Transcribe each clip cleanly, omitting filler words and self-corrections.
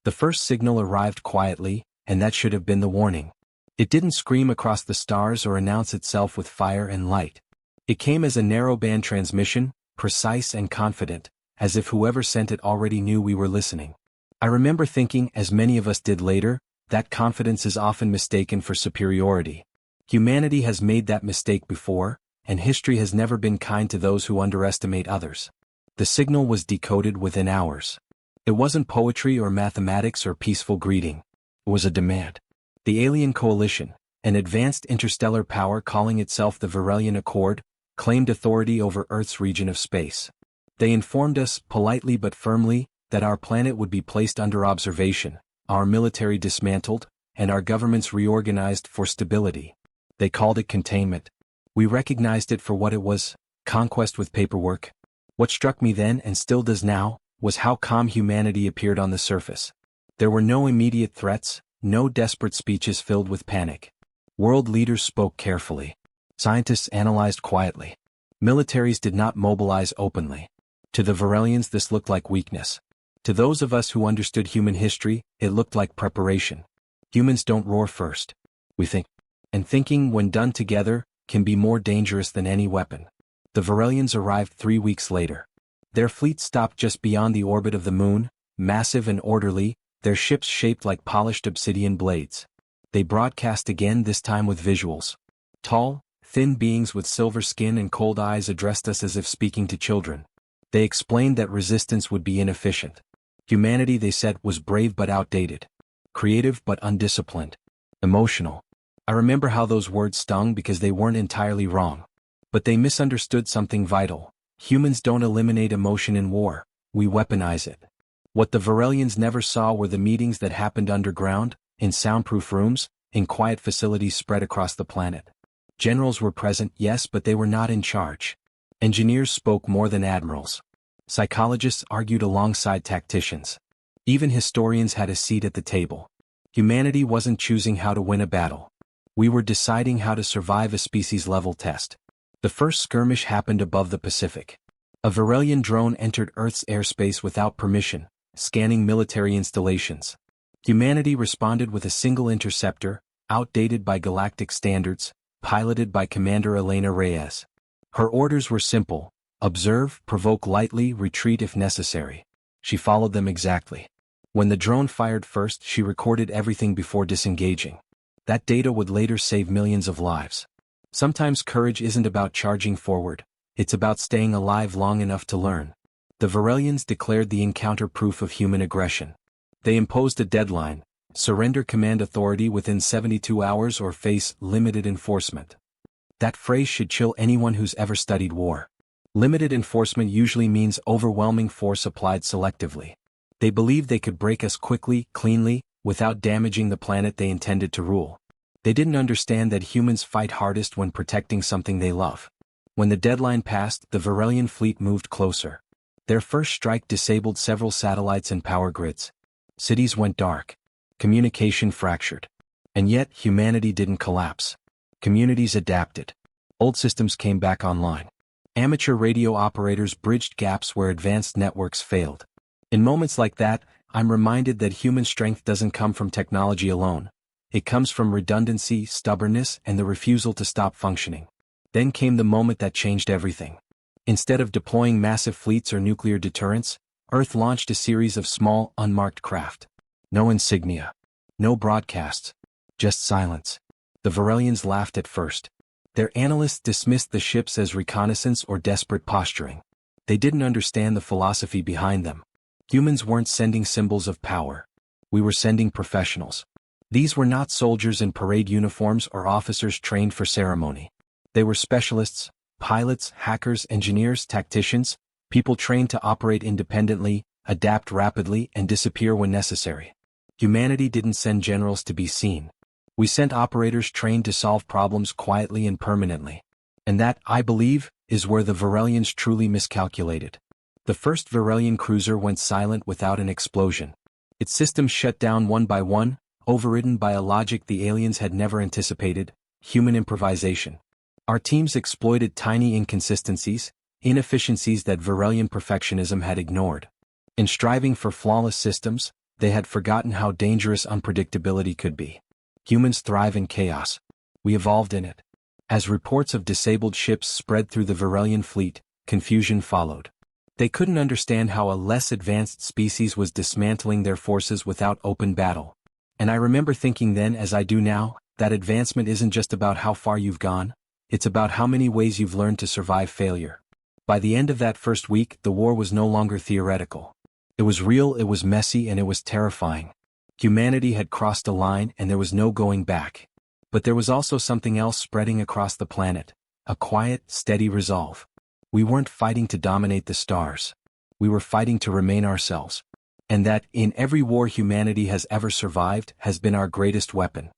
The first signal arrived quietly, and that should have been the warning. It didn't scream across the stars or announce itself with fire and light. It came as a narrowband transmission, precise and confident, as if whoever sent it already knew we were listening. I remember thinking, as many of us did later, that confidence is often mistaken for superiority. Humanity has made that mistake before, and history has never been kind to those who underestimate others. The signal was decoded within hours. It wasn't poetry or mathematics or peaceful greeting. It was a demand. The alien coalition, an advanced interstellar power calling itself the Varelian Accord, claimed authority over Earth's region of space. They informed us, politely but firmly, that our planet would be placed under observation, our military dismantled, and our governments reorganized for stability. They called it containment. We recognized it for what it was, conquest with paperwork. What struck me then, and still does now, was how calm humanity appeared on the surface. There were no immediate threats, no desperate speeches filled with panic. World leaders spoke carefully. Scientists analyzed quietly. Militaries did not mobilize openly. To the Varelians this looked like weakness. To those of us who understood human history, it looked like preparation. Humans don't roar first. We think. And thinking, when done together, can be more dangerous than any weapon. The Varelians arrived 3 weeks later. Their fleet stopped just beyond the orbit of the moon, massive and orderly, their ships shaped like polished obsidian blades. They broadcast again, this time with visuals. Tall, thin beings with silver skin and cold eyes addressed us as if speaking to children. They explained that resistance would be inefficient. Humanity, they said, was brave but outdated. Creative but undisciplined. Emotional. I remember how those words stung because they weren't entirely wrong. But they misunderstood something vital. Humans don't eliminate emotion in war, we weaponize it. What the Varelians never saw were the meetings that happened underground, in soundproof rooms, in quiet facilities spread across the planet. Generals were present, yes, but they were not in charge. Engineers spoke more than admirals. Psychologists argued alongside tacticians. Even historians had a seat at the table. Humanity wasn't choosing how to win a battle. We were deciding how to survive a species-level test. The first skirmish happened above the Pacific. A Varelian drone entered Earth's airspace without permission, scanning military installations. Humanity responded with a single interceptor, outdated by galactic standards, piloted by Commander Elena Reyes. Her orders were simple: observe, provoke lightly, retreat if necessary. She followed them exactly. When the drone fired first, she recorded everything before disengaging. That data would later save millions of lives. Sometimes courage isn't about charging forward, it's about staying alive long enough to learn. The Varelians declared the encounter proof of human aggression. They imposed a deadline: surrender command authority within 72 hours or face limited enforcement. That phrase should chill anyone who's ever studied war. Limited enforcement usually means overwhelming force applied selectively. They believed they could break us quickly, cleanly, without damaging the planet they intended to rule. They didn't understand that humans fight hardest when protecting something they love. When the deadline passed, the Varelian fleet moved closer. Their first strike disabled several satellites and power grids. Cities went dark. Communication fractured. And yet, humanity didn't collapse. Communities adapted. Old systems came back online. Amateur radio operators bridged gaps where advanced networks failed. In moments like that, I'm reminded that human strength doesn't come from technology alone. It comes from redundancy, stubbornness, and the refusal to stop functioning. Then came the moment that changed everything. Instead of deploying massive fleets or nuclear deterrents, Earth launched a series of small, unmarked craft. No insignia. No broadcasts. Just silence. The Varelians laughed at first. Their analysts dismissed the ships as reconnaissance or desperate posturing. They didn't understand the philosophy behind them. Humans weren't sending symbols of power. We were sending professionals. These were not soldiers in parade uniforms or officers trained for ceremony. They were specialists, pilots, hackers, engineers, tacticians, people trained to operate independently, adapt rapidly, and disappear when necessary. Humanity didn't send generals to be seen. We sent operators trained to solve problems quietly and permanently. And that, I believe, is where the Varelians truly miscalculated. The first Varelian cruiser went silent without an explosion. Its systems shut down one by one, overridden by a logic the aliens had never anticipated: human improvisation. Our teams exploited tiny inconsistencies, inefficiencies that Varelian perfectionism had ignored. In striving for flawless systems, They had forgotten how dangerous unpredictability could be. Humans thrive in chaos. We evolved in it. As reports of disabled ships spread through the Varelian fleet, confusion followed. They couldn't understand how a less advanced species was dismantling their forces without open battle. And I remember thinking then, as I do now, that advancement isn't just about how far you've gone, it's about how many ways you've learned to survive failure. By the end of that first week, the war was no longer theoretical. It was real, it was messy, and it was terrifying. Humanity had crossed a line and there was no going back. But there was also something else spreading across the planet, a quiet, steady resolve. We weren't fighting to dominate the stars. We were fighting to remain ourselves. And that, in every war humanity has ever survived, has been our greatest weapon.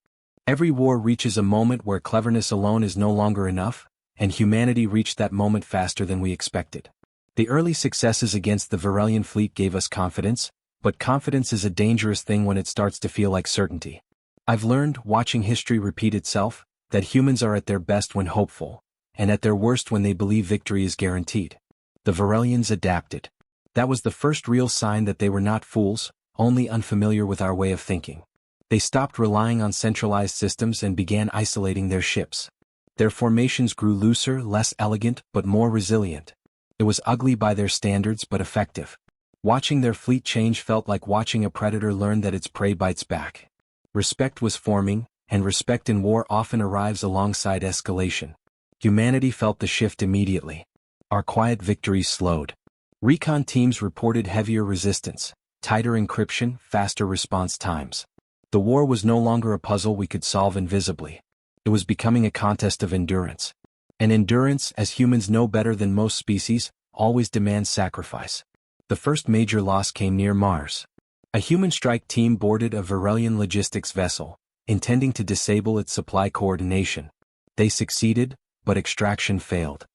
Every war reaches a moment where cleverness alone is no longer enough, and humanity reached that moment faster than we expected. The early successes against the Varelian fleet gave us confidence, but confidence is a dangerous thing when it starts to feel like certainty. I've learned, watching history repeat itself, that humans are at their best when hopeful, and at their worst when they believe victory is guaranteed. The Varelians adapted. That was the first real sign that they were not fools, only unfamiliar with our way of thinking. They stopped relying on centralized systems and began isolating their ships. Their formations grew looser, less elegant, but more resilient. It was ugly by their standards but effective. Watching their fleet change felt like watching a predator learn that its prey bites back. Respect was forming, and respect in war often arrives alongside escalation. Humanity felt the shift immediately. Our quiet victories slowed. Recon teams reported heavier resistance, tighter encryption, faster response times. The war was no longer a puzzle we could solve invisibly. It was becoming a contest of endurance. And endurance, as humans know better than most species, always demands sacrifice. The first major loss came near Mars. A human strike team boarded a Varelian logistics vessel, intending to disable its supply coordination. They succeeded, but extraction failed.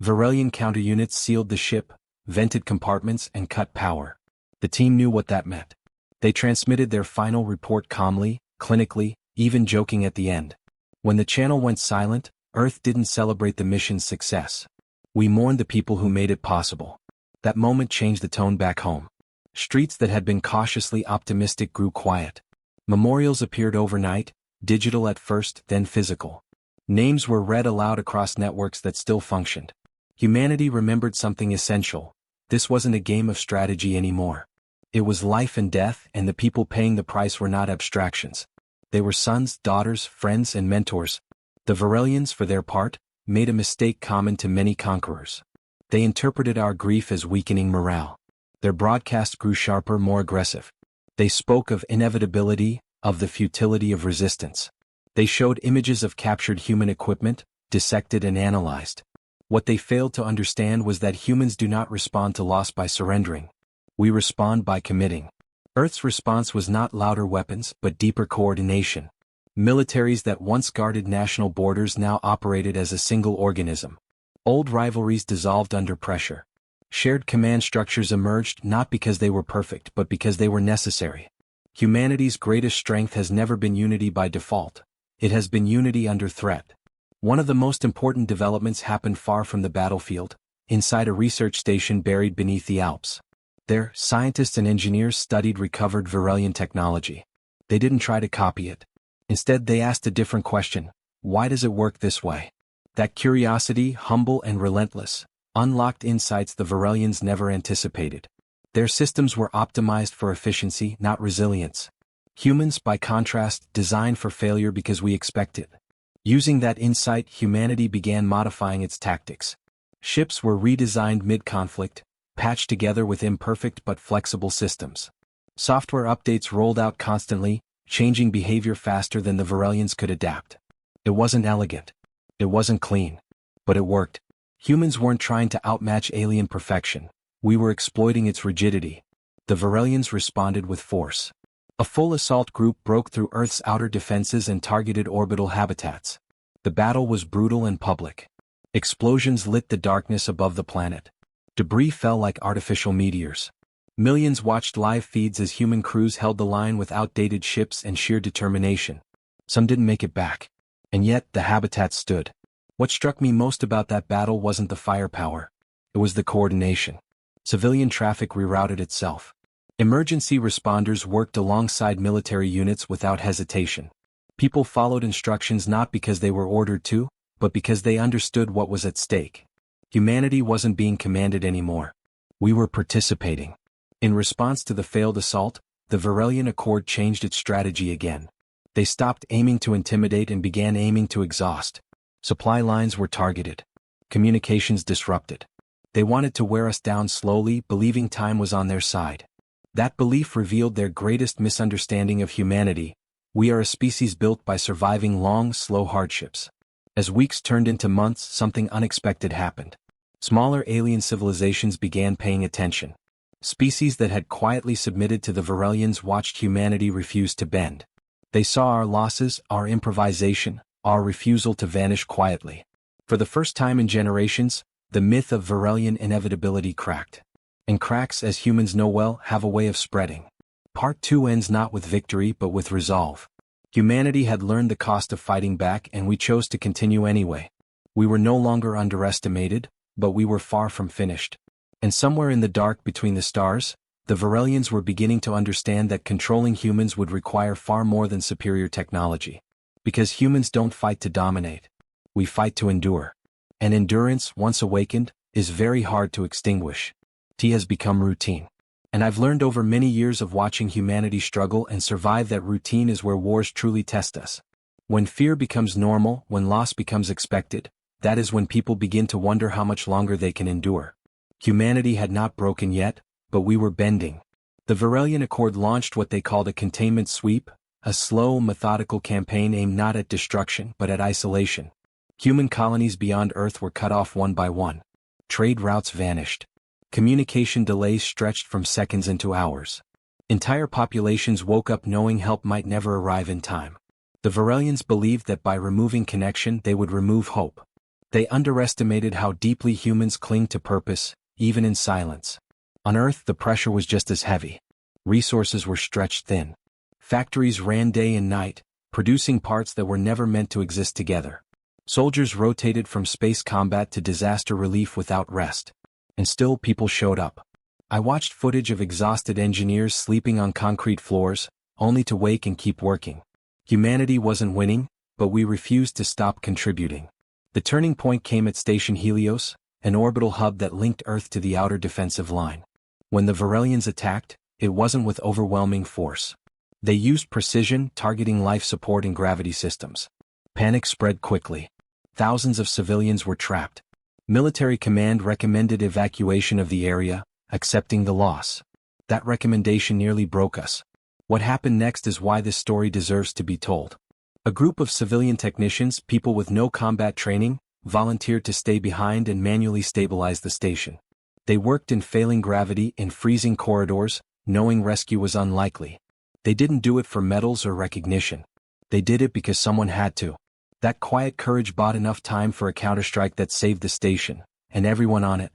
Varelian counter-units sealed the ship, vented compartments, and cut power. The team knew what that meant. They transmitted their final report calmly, clinically, even joking at the end. When the channel went silent, Earth didn't celebrate the mission's success. We mourned the people who made it possible. That moment changed the tone back home. Streets that had been cautiously optimistic grew quiet. Memorials appeared overnight, digital at first, then physical. Names were read aloud across networks that still functioned. Humanity remembered something essential. This wasn't a game of strategy anymore. It was life and death, and the people paying the price were not abstractions. They were sons, daughters, friends, and mentors. The Varelians, for their part, made a mistake common to many conquerors. They interpreted our grief as weakening morale. Their broadcast grew sharper, more aggressive. They spoke of inevitability, of the futility of resistance. They showed images of captured human equipment, dissected and analyzed. What they failed to understand was that humans do not respond to loss by surrendering. We respond by committing. Earth's response was not louder weapons but deeper coordination. Militaries that once guarded national borders now operated as a single organism. Old rivalries dissolved under pressure. Shared command structures emerged not because they were perfect but because they were necessary. Humanity's greatest strength has never been unity by default. It has been unity under threat. One of the most important developments happened far from the battlefield, inside a research station buried beneath the Alps. There, scientists and engineers studied recovered Varelian technology. They didn't try to copy it. Instead, they asked a different question: why does it work this way? That curiosity, humble and relentless, unlocked insights the Varelians never anticipated. Their systems were optimized for efficiency, not resilience. Humans, by contrast, designed for failure because we expect it. Using that insight, humanity began modifying its tactics. Ships were redesigned mid-conflict, patched together with imperfect but flexible systems. Software updates rolled out constantly, changing behavior faster than the Varelians could adapt. It wasn't elegant. It wasn't clean. But it worked. Humans weren't trying to outmatch alien perfection. We were exploiting its rigidity. The Varelians responded with force. A full assault group broke through Earth's outer defenses and targeted orbital habitats. The battle was brutal and public. Explosions lit the darkness above the planet. Debris fell like artificial meteors. Millions watched live feeds as human crews held the line with outdated ships and sheer determination. Some didn't make it back. And yet, the habitat stood. What struck me most about that battle wasn't the firepower. It was the coordination. Civilian traffic rerouted itself. Emergency responders worked alongside military units without hesitation. People followed instructions not because they were ordered to, but because they understood what was at stake. Humanity wasn't being commanded anymore. We were participating. In response to the failed assault, the Varelian Accord changed its strategy again. They stopped aiming to intimidate and began aiming to exhaust. Supply lines were targeted. Communications disrupted. They wanted to wear us down slowly, believing time was on their side. That belief revealed their greatest misunderstanding of humanity. We are a species built by surviving long, slow hardships. As weeks turned into months, something unexpected happened. Smaller alien civilizations began paying attention. Species that had quietly submitted to the Varelians watched humanity refuse to bend. They saw our losses, our improvisation, our refusal to vanish quietly. For the first time in generations, the myth of Varelian inevitability cracked. And cracks, as humans know well, have a way of spreading. Part 2 ends not with victory but with resolve. Humanity had learned the cost of fighting back and we chose to continue anyway. We were no longer underestimated, but we were far from finished. And somewhere in the dark between the stars, the Varelians were beginning to understand that controlling humans would require far more than superior technology. Because humans don't fight to dominate. We fight to endure. And endurance, once awakened, is very hard to extinguish. It has become routine. And I've learned over many years of watching humanity struggle and survive that routine is where wars truly test us. When fear becomes normal, when loss becomes expected, that is when people begin to wonder how much longer they can endure. Humanity had not broken yet, but we were bending. The Varelian Accord launched what they called a containment sweep, a slow, methodical campaign aimed not at destruction but at isolation. Human colonies beyond Earth were cut off one by one. Trade routes vanished. Communication delays stretched from seconds into hours. Entire populations woke up knowing help might never arrive in time. The Varelians believed that by removing connection they would remove hope. They underestimated how deeply humans cling to purpose, even in silence. On Earth the pressure was just as heavy. Resources were stretched thin. Factories ran day and night, producing parts that were never meant to exist together. Soldiers rotated from space combat to disaster relief without rest. And still people showed up. I watched footage of exhausted engineers sleeping on concrete floors, only to wake and keep working. Humanity wasn't winning, but we refused to stop contributing. The turning point came at Station Helios, an orbital hub that linked Earth to the outer defensive line. When the Varelians attacked, it wasn't with overwhelming force. They used precision, targeting life support and gravity systems. Panic spread quickly. Thousands of civilians were trapped. Military command recommended evacuation of the area, accepting the loss. That recommendation nearly broke us. What happened next is why this story deserves to be told. A group of civilian technicians, people with no combat training, volunteered to stay behind and manually stabilize the station. They worked in failing gravity, in freezing corridors, knowing rescue was unlikely. They didn't do it for medals or recognition. They did it because someone had to. That quiet courage bought enough time for a counterstrike that saved the station, and everyone on it.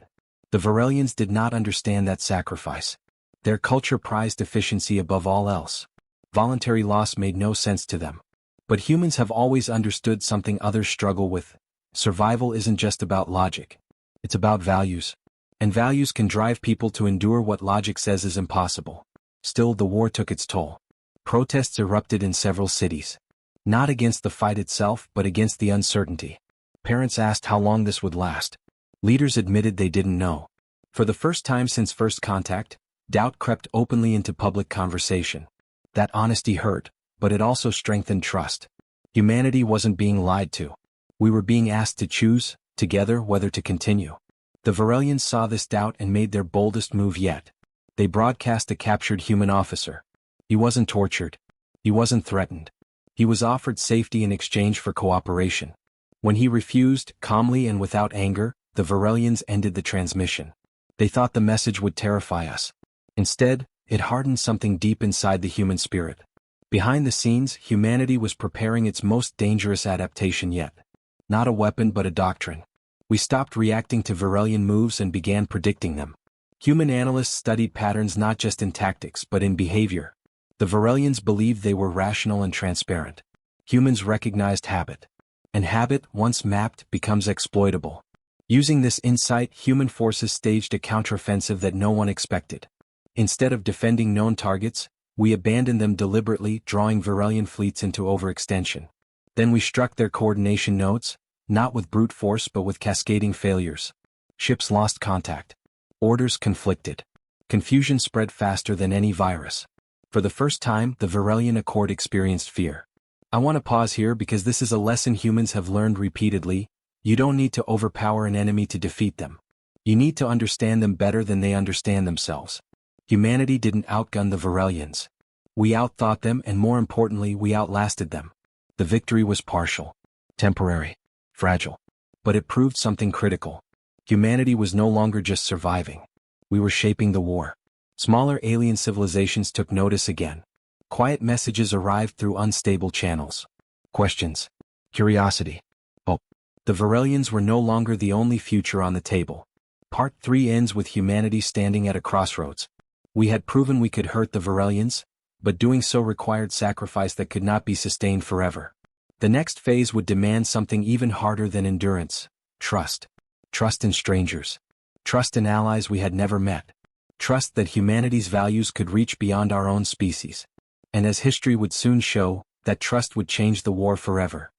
The Varelians did not understand that sacrifice. Their culture prized efficiency above all else. Voluntary loss made no sense to them. But humans have always understood something others struggle with. Survival isn't just about logic. It's about values. And values can drive people to endure what logic says is impossible. Still, the war took its toll. Protests erupted in several cities. Not against the fight itself, but against the uncertainty. Parents asked how long this would last. Leaders admitted they didn't know. For the first time since first contact, doubt crept openly into public conversation. That honesty hurt, but it also strengthened trust. Humanity wasn't being lied to. We were being asked to choose, together, whether to continue. The Varelians saw this doubt and made their boldest move yet. They broadcast a captured human officer. He wasn't tortured. He wasn't threatened. He was offered safety in exchange for cooperation. When he refused, calmly and without anger, the Varelians ended the transmission. They thought the message would terrify us. Instead, it hardened something deep inside the human spirit. Behind the scenes, humanity was preparing its most dangerous adaptation yet. Not a weapon but a doctrine. We stopped reacting to Varelian moves and began predicting them. Human analysts studied patterns not just in tactics but in behavior. The Varelians believed they were rational and transparent. Humans recognized habit. And habit, once mapped, becomes exploitable. Using this insight, human forces staged a counteroffensive that no one expected. Instead of defending known targets, we abandoned them deliberately, drawing Varelian fleets into overextension. Then we struck their coordination nodes, not with brute force but with cascading failures. Ships lost contact. Orders conflicted. Confusion spread faster than any virus. For the first time, the Varelian Accord experienced fear. I want to pause here because this is a lesson humans have learned repeatedly. You don't need to overpower an enemy to defeat them. You need to understand them better than they understand themselves. Humanity didn't outgun the Varelians. We outthought them, and more importantly, we outlasted them. The victory was partial, temporary, fragile. But it proved something critical. Humanity was no longer just surviving. We were shaping the war. Smaller alien civilizations took notice again. Quiet messages arrived through unstable channels. Questions. Curiosity. Hope. The Varelians were no longer the only future on the table. Part 3 ends with humanity standing at a crossroads. We had proven we could hurt the Varelians, but doing so required sacrifice that could not be sustained forever. The next phase would demand something even harder than endurance: trust. Trust in strangers. Trust in allies we had never met. Trust that humanity's values could reach beyond our own species. And as history would soon show, that trust would change the war forever.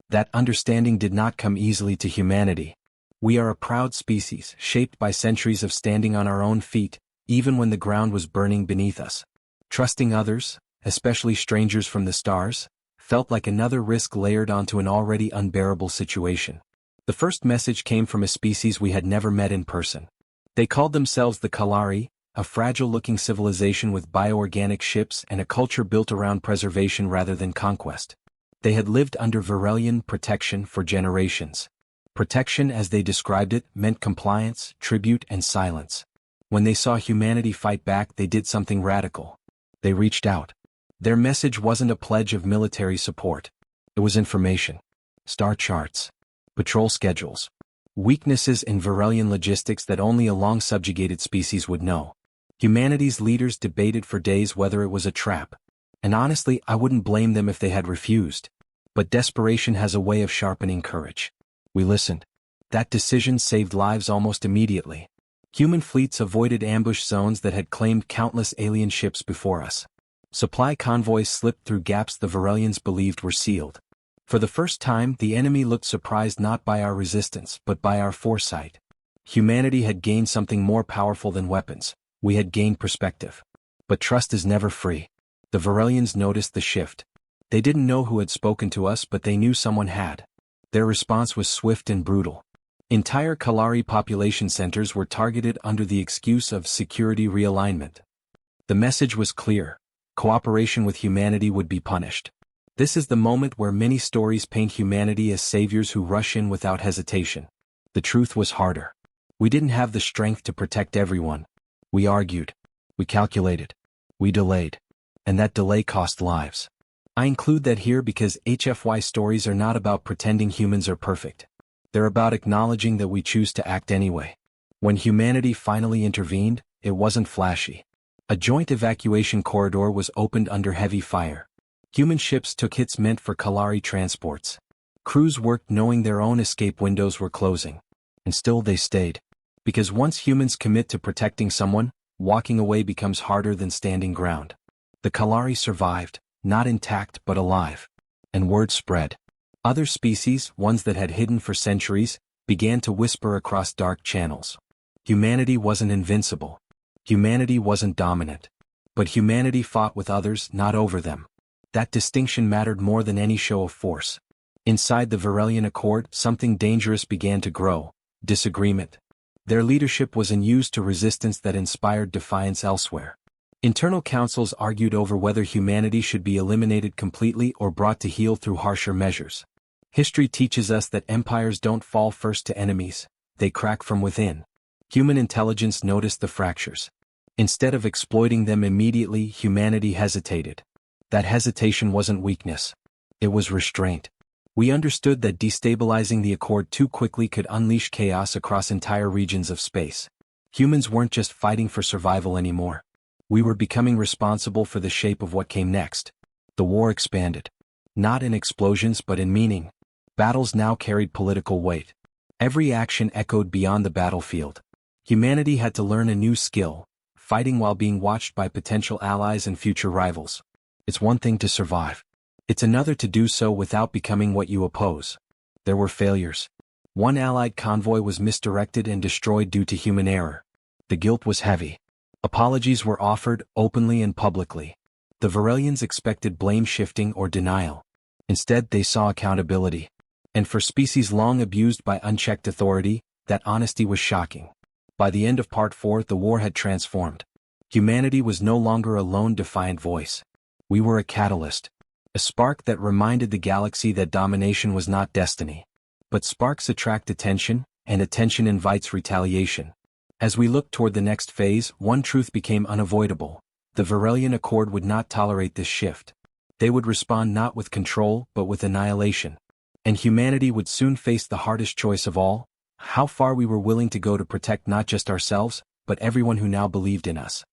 That understanding did not come easily to humanity. We are a proud species, shaped by centuries of standing on our own feet, even when the ground was burning beneath us. Trusting others, especially strangers from the stars, felt like another risk layered onto an already unbearable situation. The first message came from a species we had never met in person. They called themselves the Kalari, a fragile-looking civilization with bioorganic ships and a culture built around preservation rather than conquest. They had lived under Varelian protection for generations. Protection, as they described it, meant compliance, tribute, and silence. When they saw humanity fight back, they did something radical. They reached out. Their message wasn't a pledge of military support. It was information. Star charts. Patrol schedules. Weaknesses in Varelian logistics that only a long-subjugated species would know. Humanity's leaders debated for days whether it was a trap. And honestly, I wouldn't blame them if they had refused. But desperation has a way of sharpening courage. We listened. That decision saved lives almost immediately. Human fleets avoided ambush zones that had claimed countless alien ships before us. Supply convoys slipped through gaps the Varelians believed were sealed. For the first time, the enemy looked surprised not by our resistance but by our foresight. Humanity had gained something more powerful than weapons. We had gained perspective. But trust is never free. The Varelians noticed the shift. They didn't know who had spoken to us, but they knew someone had. Their response was swift and brutal. Entire Kalari population centers were targeted under the excuse of security realignment. The message was clear: cooperation with humanity would be punished. This is the moment where many stories paint humanity as saviors who rush in without hesitation. The truth was harder. We didn't have the strength to protect everyone. We argued. We calculated. We delayed. And that delay cost lives. I include that here because HFY stories are not about pretending humans are perfect. They're about acknowledging that we choose to act anyway. When humanity finally intervened, it wasn't flashy. A joint evacuation corridor was opened under heavy fire. Human ships took hits meant for Kalari transports. Crews worked knowing their own escape windows were closing. And still they stayed. Because once humans commit to protecting someone, walking away becomes harder than standing ground. The Kalari survived, not intact but alive. And word spread. Other species, ones that had hidden for centuries, began to whisper across dark channels. Humanity wasn't invincible. Humanity wasn't dominant. But humanity fought with others, not over them. That distinction mattered more than any show of force. Inside the Varelian Accord, something dangerous began to grow: disagreement. Their leadership was unused to resistance that inspired defiance elsewhere. Internal councils argued over whether humanity should be eliminated completely or brought to heel through harsher measures. History teaches us that empires don't fall first to enemies, they crack from within. Human intelligence noticed the fractures. Instead of exploiting them immediately, humanity hesitated. That hesitation wasn't weakness. It was restraint. We understood that destabilizing the Accord too quickly could unleash chaos across entire regions of space. Humans weren't just fighting for survival anymore. We were becoming responsible for the shape of what came next. The war expanded. Not in explosions but in meaning. Battles now carried political weight. Every action echoed beyond the battlefield. Humanity had to learn a new skill: fighting while being watched by potential allies and future rivals. It's one thing to survive. It's another to do so without becoming what you oppose. There were failures. One Allied convoy was misdirected and destroyed due to human error. The guilt was heavy. Apologies were offered, openly and publicly. The Varelians expected blame shifting or denial. Instead, they saw accountability. And for species long abused by unchecked authority, that honesty was shocking. By the end of Part 4, the war had transformed. Humanity was no longer a lone defiant voice. We were a catalyst. A spark that reminded the galaxy that domination was not destiny. But sparks attract attention, and attention invites retaliation. As we looked toward the next phase, one truth became unavoidable. The Varelian Accord would not tolerate this shift. They would respond not with control, but with annihilation. And humanity would soon face the hardest choice of all: how far we were willing to go to protect not just ourselves, but everyone who now believed in us.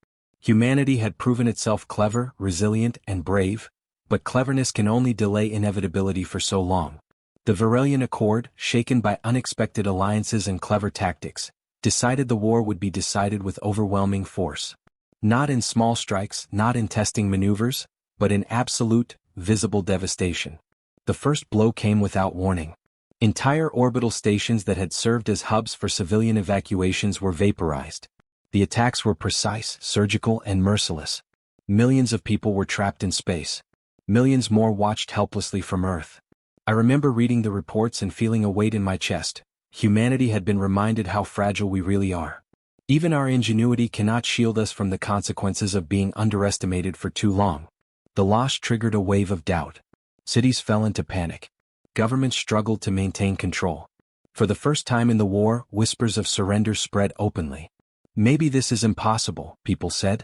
Humanity had proven itself clever, resilient, and brave, but cleverness can only delay inevitability for so long. The Varelian Accord, shaken by unexpected alliances and clever tactics, decided the war would be decided with overwhelming force. Not in small strikes, not in testing maneuvers, but in absolute, visible devastation. The first blow came without warning. Entire orbital stations that had served as hubs for civilian evacuations were vaporized. The attacks were precise, surgical, and merciless. Millions of people were trapped in space. Millions more watched helplessly from Earth. I remember reading the reports and feeling a weight in my chest. Humanity had been reminded how fragile we really are. Even our ingenuity cannot shield us from the consequences of being underestimated for too long. The loss triggered a wave of doubt. Cities fell into panic. Governments struggled to maintain control. For the first time in the war, whispers of surrender spread openly. Maybe this is impossible, people said.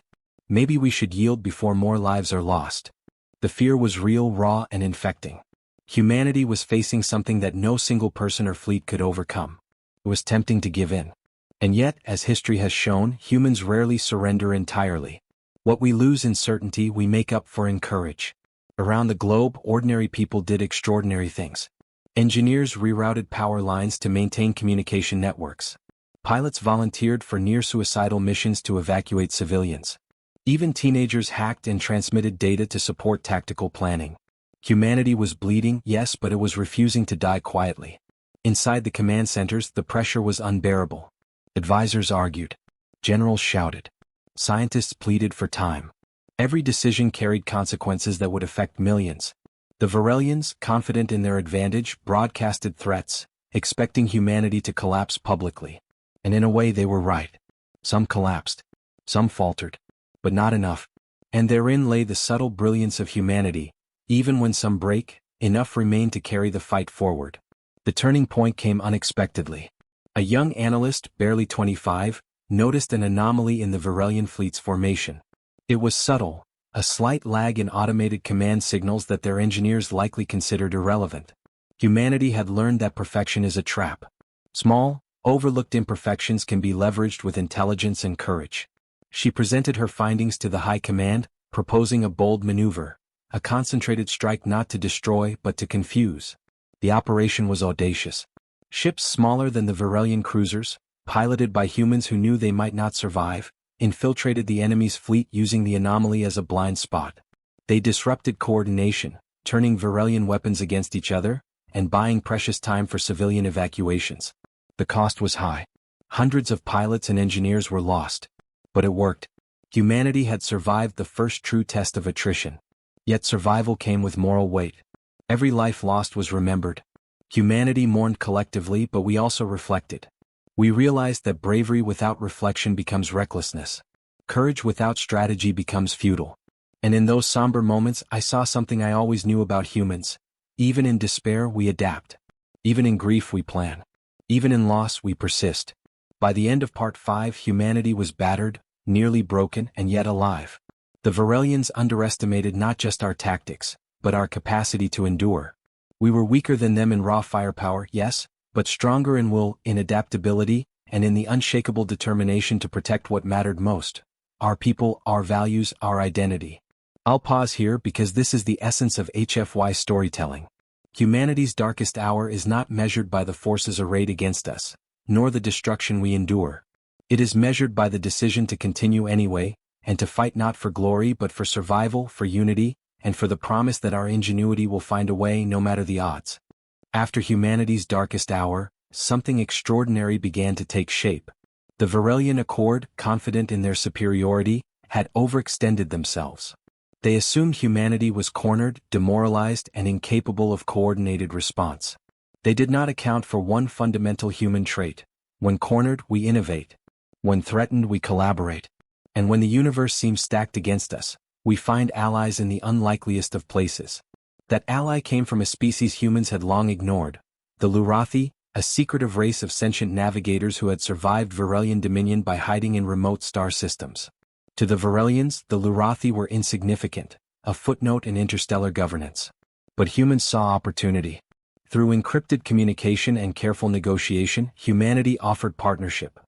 Maybe we should yield before more lives are lost. The fear was real, raw, and infecting. Humanity was facing something that no single person or fleet could overcome. It was tempting to give in. And yet, as history has shown, humans rarely surrender entirely. What we lose in certainty, we make up for in courage. Around the globe, ordinary people did extraordinary things. Engineers rerouted power lines to maintain communication networks. Pilots volunteered for near-suicidal missions to evacuate civilians. Even teenagers hacked and transmitted data to support tactical planning. Humanity was bleeding, yes, but it was refusing to die quietly. Inside the command centers, the pressure was unbearable. Advisors argued. Generals shouted. Scientists pleaded for time. Every decision carried consequences that would affect millions. The Varelians, confident in their advantage, broadcasted threats, expecting humanity to collapse publicly. And in a way they were right. Some collapsed. Some faltered. But not enough. And therein lay the subtle brilliance of humanity. Even when some break, enough remained to carry the fight forward. The turning point came unexpectedly. A young analyst, barely 25, noticed an anomaly in the Varelian fleet's formation. It was subtle, a slight lag in automated command signals that their engineers likely considered irrelevant. Humanity had learned that perfection is a trap. Small, overlooked imperfections can be leveraged with intelligence and courage. She presented her findings to the High Command, proposing a bold maneuver, a concentrated strike not to destroy but to confuse. The operation was audacious. Ships smaller than the Varelian cruisers, piloted by humans who knew they might not survive, infiltrated the enemy's fleet using the anomaly as a blind spot. They disrupted coordination, turning Varelian weapons against each other, and buying precious time for civilian evacuations. The cost was high. Hundreds of pilots and engineers were lost. But it worked. Humanity had survived the first true test of attrition. Yet survival came with moral weight. Every life lost was remembered. Humanity mourned collectively, but we also reflected. We realized that bravery without reflection becomes recklessness. Courage without strategy becomes futile. And in those somber moments, I saw something I always knew about humans. Even in despair, we adapt. Even in grief, we plan. Even in loss, we persist. By the end of Part 5, humanity was battered, nearly broken, and yet alive. The Varelians underestimated not just our tactics, but our capacity to endure. We were weaker than them in raw firepower, yes, but stronger in will, in adaptability, and in the unshakable determination to protect what mattered most: our people, our values, our identity. I'll pause here because this is the essence of HFY storytelling. Humanity's darkest hour is not measured by the forces arrayed against us, nor the destruction we endure. It is measured by the decision to continue anyway, and to fight not for glory but for survival, for unity, and for the promise that our ingenuity will find a way no matter the odds. After humanity's darkest hour, something extraordinary began to take shape. The Varelian Accord, confident in their superiority, had overextended themselves. They assumed humanity was cornered, demoralized, and incapable of coordinated response. They did not account for one fundamental human trait. When cornered, we innovate. When threatened, we collaborate. And when the universe seems stacked against us, we find allies in the unlikeliest of places. That ally came from a species humans had long ignored, the Lurathi, a secretive race of sentient navigators who had survived Varelian dominion by hiding in remote star systems. To the Varelians, the Lurathi were insignificant, a footnote in interstellar governance. But humans saw opportunity. Through encrypted communication and careful negotiation, humanity offered partnership,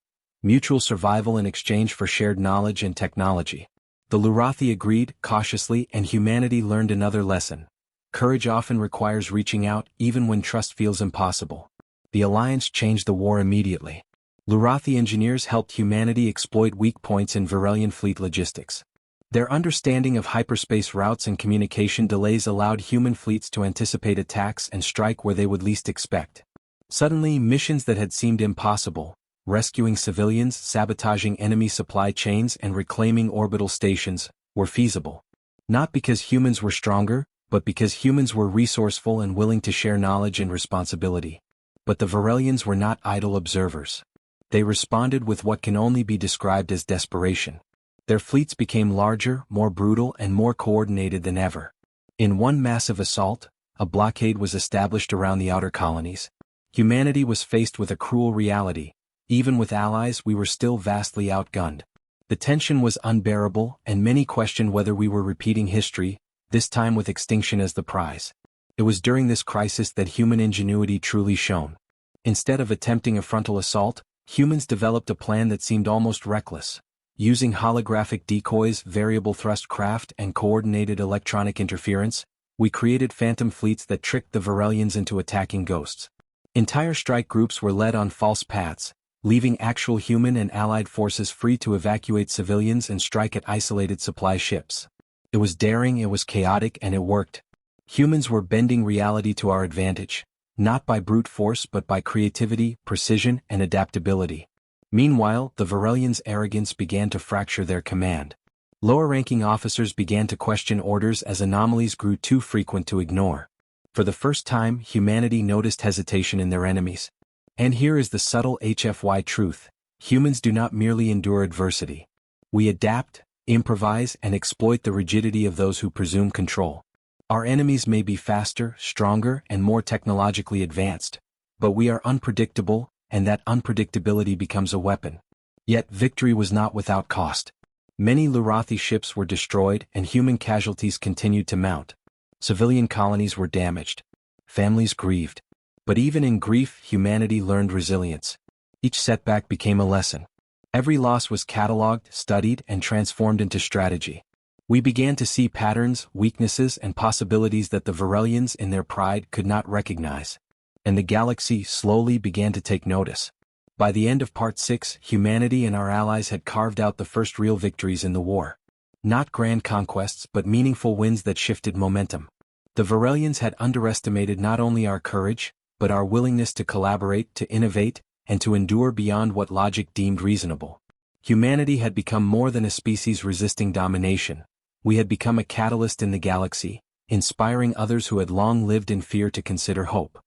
mutual survival in exchange for shared knowledge and technology. The Lurathi agreed, cautiously, and humanity learned another lesson. Courage often requires reaching out, even when trust feels impossible. The alliance changed the war immediately. Lurathi engineers helped humanity exploit weak points in Varelian fleet logistics. Their understanding of hyperspace routes and communication delays allowed human fleets to anticipate attacks and strike where they would least expect. Suddenly, missions that had seemed impossible, rescuing civilians, sabotaging enemy supply chains, and reclaiming orbital stations, were feasible. Not because humans were stronger, but because humans were resourceful and willing to share knowledge and responsibility. But the Varelians were not idle observers. They responded with what can only be described as desperation. Their fleets became larger, more brutal, and more coordinated than ever. In one massive assault, a blockade was established around the outer colonies. Humanity was faced with a cruel reality. Even with allies, we were still vastly outgunned. The tension was unbearable, and many questioned whether we were repeating history, this time with extinction as the prize. It was during this crisis that human ingenuity truly shone. Instead of attempting a frontal assault, humans developed a plan that seemed almost reckless. Using holographic decoys, variable thrust craft, and coordinated electronic interference, we created phantom fleets that tricked the Varelians into attacking ghosts. Entire strike groups were led on false paths, leaving actual human and allied forces free to evacuate civilians and strike at isolated supply ships. It was daring, it was chaotic, and it worked. Humans were bending reality to our advantage, not by brute force but by creativity, precision, and adaptability. Meanwhile, the Varelians' arrogance began to fracture their command. Lower-ranking officers began to question orders as anomalies grew too frequent to ignore. For the first time, humanity noticed hesitation in their enemies. And here is the subtle HFY truth: humans do not merely endure adversity. We adapt, improvise, and exploit the rigidity of those who presume control. Our enemies may be faster, stronger, and more technologically advanced, but we are unpredictable, and that unpredictability becomes a weapon. Yet victory was not without cost. Many Lurathi ships were destroyed and human casualties continued to mount. Civilian colonies were damaged. Families grieved. But even in grief, humanity learned resilience. Each setback became a lesson. Every loss was catalogued, studied, and transformed into strategy. We began to see patterns, weaknesses, and possibilities that the Varelians in their pride could not recognize. And the galaxy slowly began to take notice. By the end of Part 6, humanity and our allies had carved out the first real victories in the war. Not grand conquests but meaningful wins that shifted momentum. The Varelians had underestimated not only our courage, but our willingness to collaborate, to innovate, and to endure beyond what logic deemed reasonable. Humanity had become more than a species resisting domination. We had become a catalyst in the galaxy, inspiring others who had long lived in fear to consider hope.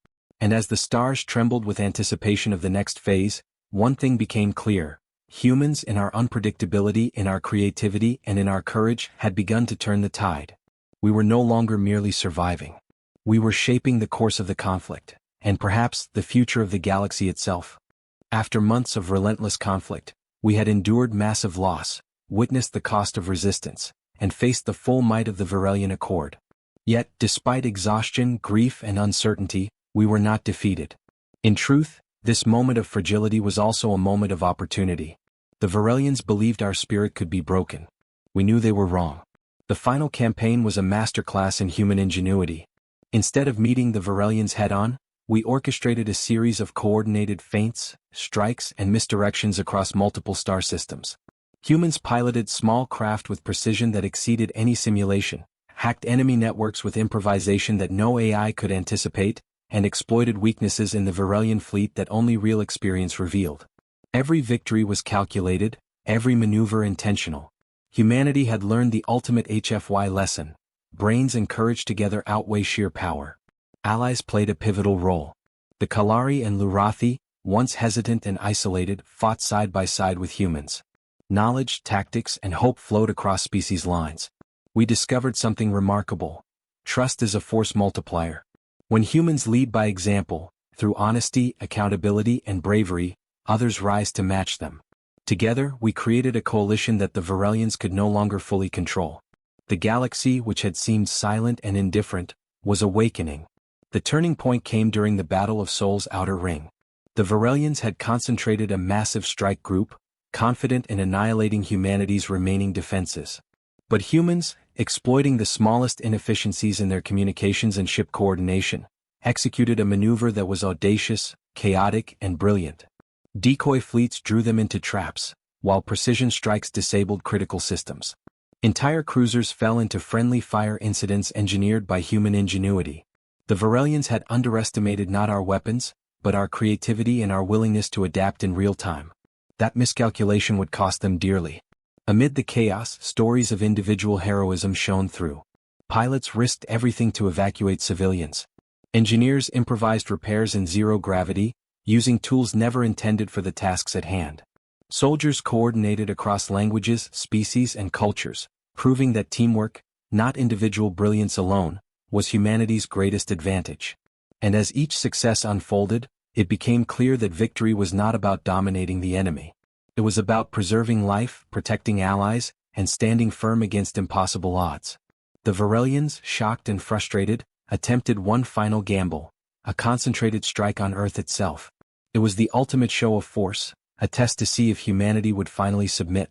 And as the stars trembled with anticipation of the next phase, one thing became clear: humans, in our unpredictability, in our creativity, and in our courage, had begun to turn the tide. We were no longer merely surviving. We were shaping the course of the conflict, and perhaps the future of the galaxy itself. After months of relentless conflict, we had endured massive loss, witnessed the cost of resistance, and faced the full might of the Varelian Accord. Yet, despite exhaustion, grief, and uncertainty, we were not defeated. In truth, this moment of fragility was also a moment of opportunity. The Varelians believed our spirit could be broken. We knew they were wrong. The final campaign was a masterclass in human ingenuity. Instead of meeting the Varelians head-on, We orchestrated a series of coordinated feints, strikes, and misdirections across multiple star systems. Humans piloted small craft with precision that exceeded any simulation, hacked enemy networks with improvisation that no AI could anticipate, and exploited weaknesses in the Varelian fleet that only real experience revealed. Every victory was calculated, every maneuver intentional. Humanity had learned the ultimate HFY lesson: brains and courage together outweigh sheer power. Allies played a pivotal role. The Kalari and Lurathi, once hesitant and isolated, fought side by side with humans. Knowledge, tactics, and hope flowed across species lines. We discovered something remarkable. Trust is a force multiplier. When humans lead by example, through honesty, accountability, and bravery, others rise to match them. Together, we created a coalition that the Varelians could no longer fully control. The galaxy, which had seemed silent and indifferent, was awakening. The turning point came during the Battle of Sol's Outer Ring. The Varelians had concentrated a massive strike group, confident in annihilating humanity's remaining defenses. But humans, exploiting the smallest inefficiencies in their communications and ship coordination, executed a maneuver that was audacious, chaotic, and brilliant. Decoy fleets drew them into traps, while precision strikes disabled critical systems. Entire cruisers fell into friendly fire incidents engineered by human ingenuity. The Varelians had underestimated not our weapons, but our creativity and our willingness to adapt in real time. That miscalculation would cost them dearly. Amid the chaos, stories of individual heroism shone through. Pilots risked everything to evacuate civilians. Engineers improvised repairs in zero gravity, using tools never intended for the tasks at hand. Soldiers coordinated across languages, species, and cultures, proving that teamwork, not individual brilliance alone, was humanity's greatest advantage. And as each success unfolded, it became clear that victory was not about dominating the enemy. It was about preserving life, protecting allies, and standing firm against impossible odds. The Varelians, shocked and frustrated, attempted one final gamble, a concentrated strike on Earth itself. It was the ultimate show of force, a test to see if humanity would finally submit.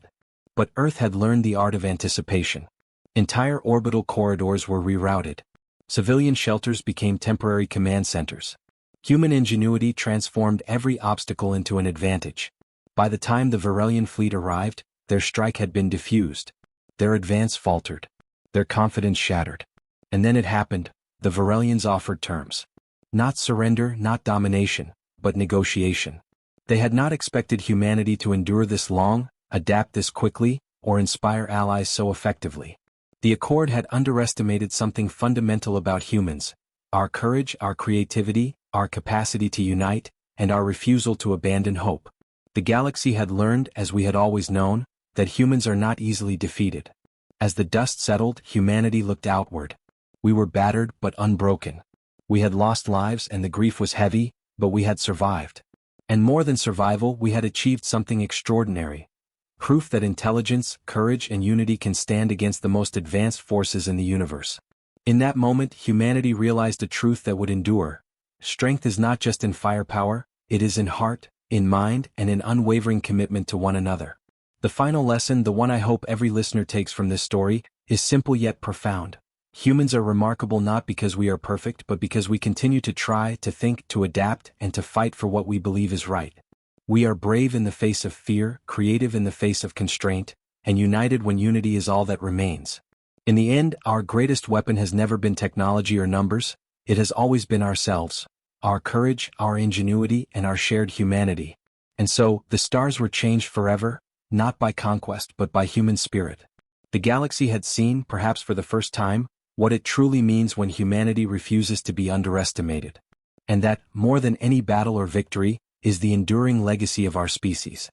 But Earth had learned the art of anticipation. Entire orbital corridors were rerouted. Civilian shelters became temporary command centers. Human ingenuity transformed every obstacle into an advantage. By the time the Varelian fleet arrived, their strike had been diffused. Their advance faltered. Their confidence shattered. And then it happened. The Varelians offered terms. Not surrender, not domination, but negotiation. They had not expected humanity to endure this long, adapt this quickly, or inspire allies so effectively. The Accord had underestimated something fundamental about humans: our courage, our creativity, our capacity to unite, and our refusal to abandon hope. The galaxy had learned, as we had always known, that humans are not easily defeated. As the dust settled, humanity looked outward. We were battered but unbroken. We had lost lives and the grief was heavy, but we had survived. And more than survival, we had achieved something extraordinary. Proof that intelligence, courage, and unity can stand against the most advanced forces in the universe. In that moment, humanity realized a truth that would endure. Strength is not just in firepower, it is in heart, in mind, and in unwavering commitment to one another. The final lesson, the one I hope every listener takes from this story, is simple yet profound. Humans are remarkable not because we are perfect, but because we continue to try, to think, to adapt, and to fight for what we believe is right. We are brave in the face of fear, creative in the face of constraint, and united when unity is all that remains. In the end, our greatest weapon has never been technology or numbers, it has always been ourselves, our courage, our ingenuity, and our shared humanity. And so, the stars were changed forever, not by conquest but by human spirit. The galaxy had seen, perhaps for the first time, what it truly means when humanity refuses to be underestimated. And that, more than any battle or victory, is the enduring legacy of our species.